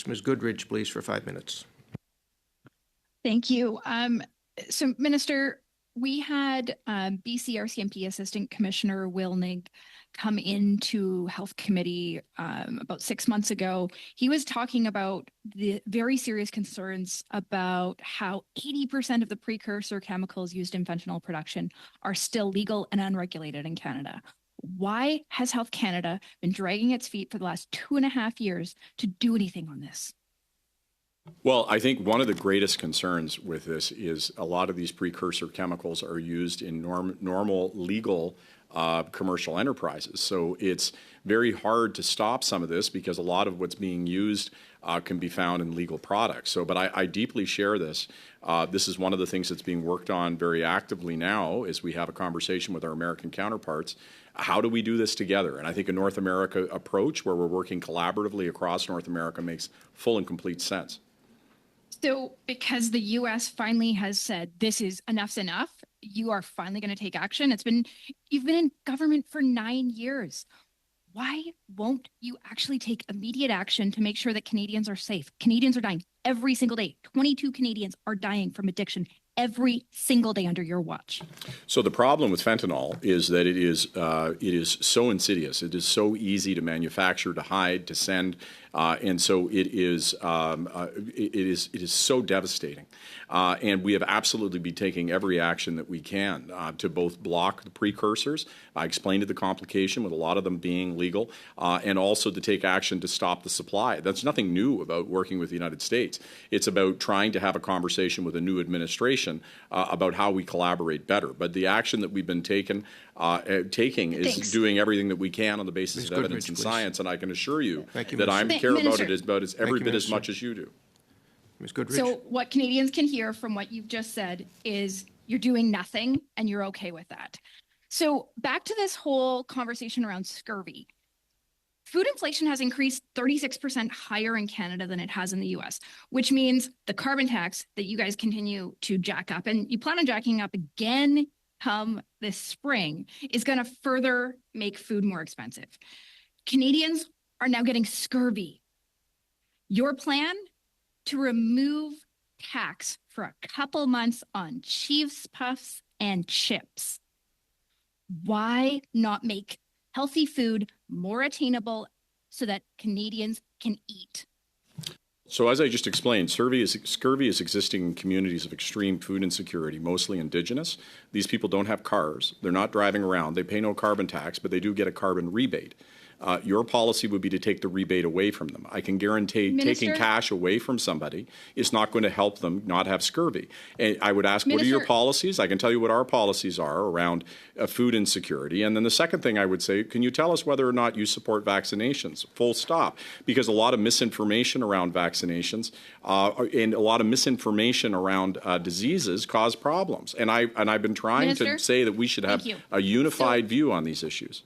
Ms. Goodridge, please, for 5 minutes. Thank you. So, Minister, we had BC RCMP Assistant Commissioner Wilnig come into Health Committee about 6 months ago. He was talking about the very serious concerns about how 80% of the precursor chemicals used in fentanyl production are still legal and unregulated in Canada. Why has Health Canada been dragging its feet for the last 2.5 years to do anything on this? Well, I think one of the greatest concerns with this is a lot of these precursor chemicals are used in normal legal commercial enterprises. So it's very hard to stop some of this because a lot of what's being used can be found in legal products. So, but I deeply share this. This is one of the things that's being worked on very actively now as we have a conversation with our American counterparts. How do we do this together? And I think a North America approach where we're working collaboratively across North America makes full and complete sense. So because the U.S. finally has said this is enough's enough, you are finally going to take action. You've been in government for 9 years. Why won't you actually take immediate action to make sure that Canadians are safe? Canadians are dying every single day. 22 Canadians are dying from addiction every single day under your watch. So the problem with fentanyl is that it is so insidious. It is so easy to manufacture, to hide, to send, and so it is so devastating. And we have absolutely been taking every action that we can to both block the precursors. I explained the complication with a lot of them being legal, and also to take action to stop the supply. That's nothing new about working with the United States. It's about trying to have a conversation with a new administration about how we collaborate better. But the action that we've been taking is doing everything that we can on the basis of evidence and science, and I can assure you that I care about it every bit as much as you do. Ms. Goodridge. So what Canadians can hear from what you've just said is you're doing nothing and you're okay with that. So back to this whole conversation around scurvy. Food inflation has increased 36% higher in Canada than it has in the US, which means the carbon tax that you guys continue to jack up, and you plan on jacking up again come this spring, is going to further make food more expensive. Canadians are now getting scurvy. Your plan to remove tax for a couple months on Chiefs Puffs and chips. Why not make healthy food more attainable so that Canadians can eat? So as I just explained, scurvy is existing in communities of extreme food insecurity, mostly Indigenous. These people don't have cars. They're not driving around. They pay no carbon tax, but they do get a carbon rebate. Your policy would be to take the rebate away from them. I can guarantee taking cash away from somebody is not going to help them not have scurvy. And I would ask, what are your policies? I can tell you what our policies are around food insecurity. And then the second thing I would say, can you tell us whether or not you support vaccinations? Full stop. Because a lot of misinformation around vaccinations and a lot of misinformation around diseases cause problems. And I've been trying to say that we should have a unified view on these issues.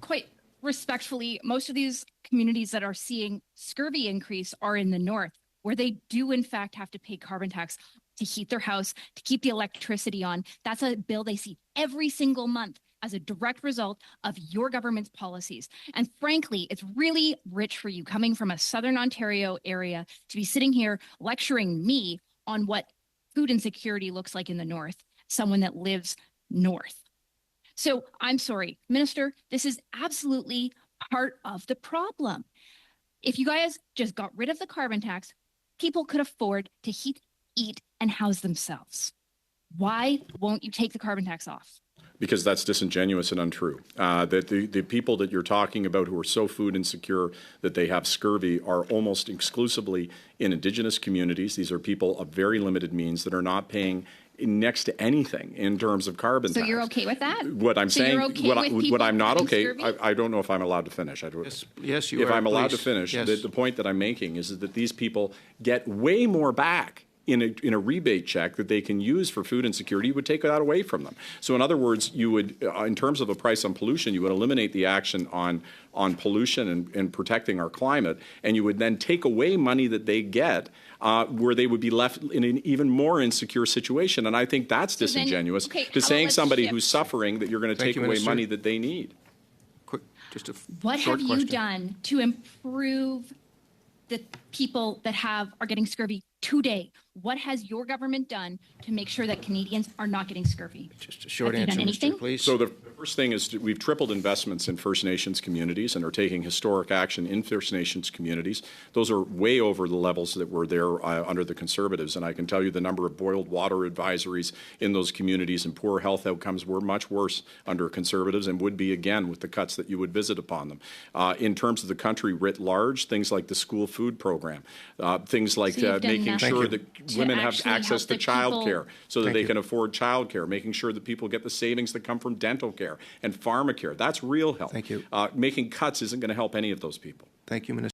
Quite respectfully, most of these communities that are seeing scurvy increase are in the north, where they do in fact have to pay carbon tax to heat their house, to keep the electricity on. That's a bill they see every single month as a direct result of your government's policies. And frankly, it's really rich for you coming from a Southern Ontario area to be sitting here lecturing me on what food insecurity looks like in the north, someone that lives north. So I'm sorry, Minister, this is absolutely part of the problem. If you guys just got rid of the carbon tax, people could afford to heat, eat, and house themselves. Why won't you take the carbon tax off? Because that's disingenuous and untrue. That the people that you're talking about who are so food insecure that they have scurvy are almost exclusively in Indigenous communities. These are people of very limited means that are not paying next to anything in terms of carbon tax. So you're okay with that? What I'm saying, what I'm not okay, I don't know if I'm allowed to finish. Yes, you are. If I'm allowed to finish, the point that I'm making is that these people get way more back in a rebate check that they can use for food insecurity. You would take that away from them. So in other words, you would, in terms of a price on pollution, you would eliminate the action on pollution and protecting our climate, and you would then take away money that they get where they would be left in an even more insecure situation. And I think that's disingenuous to saying somebody who's suffering that you're going to take away money that they need. Quick, just a what have you done to improve the people that are getting scurvy today. What has your government done to make sure that Canadians are not getting scurvy? Just a short Have you done answer, anything? Mr. Please. So the first thing is we've tripled investments in First Nations communities and are taking historic action in First Nations communities. Those are way over the levels that were there under the Conservatives. And I can tell you the number of boiled water advisories in those communities and poor health outcomes were much worse under Conservatives and would be again with the cuts that you would visit upon them. In terms of the country writ large, things like the school food program, things like So you've done making nothing sure that to women have actually access help to the child people- care so that Thank they you. can afford child care, making sure that people get the savings that come from dental care and pharmacare. That's real help. Thank you. Making cuts isn't going to help any of those people. Thank you, Minister.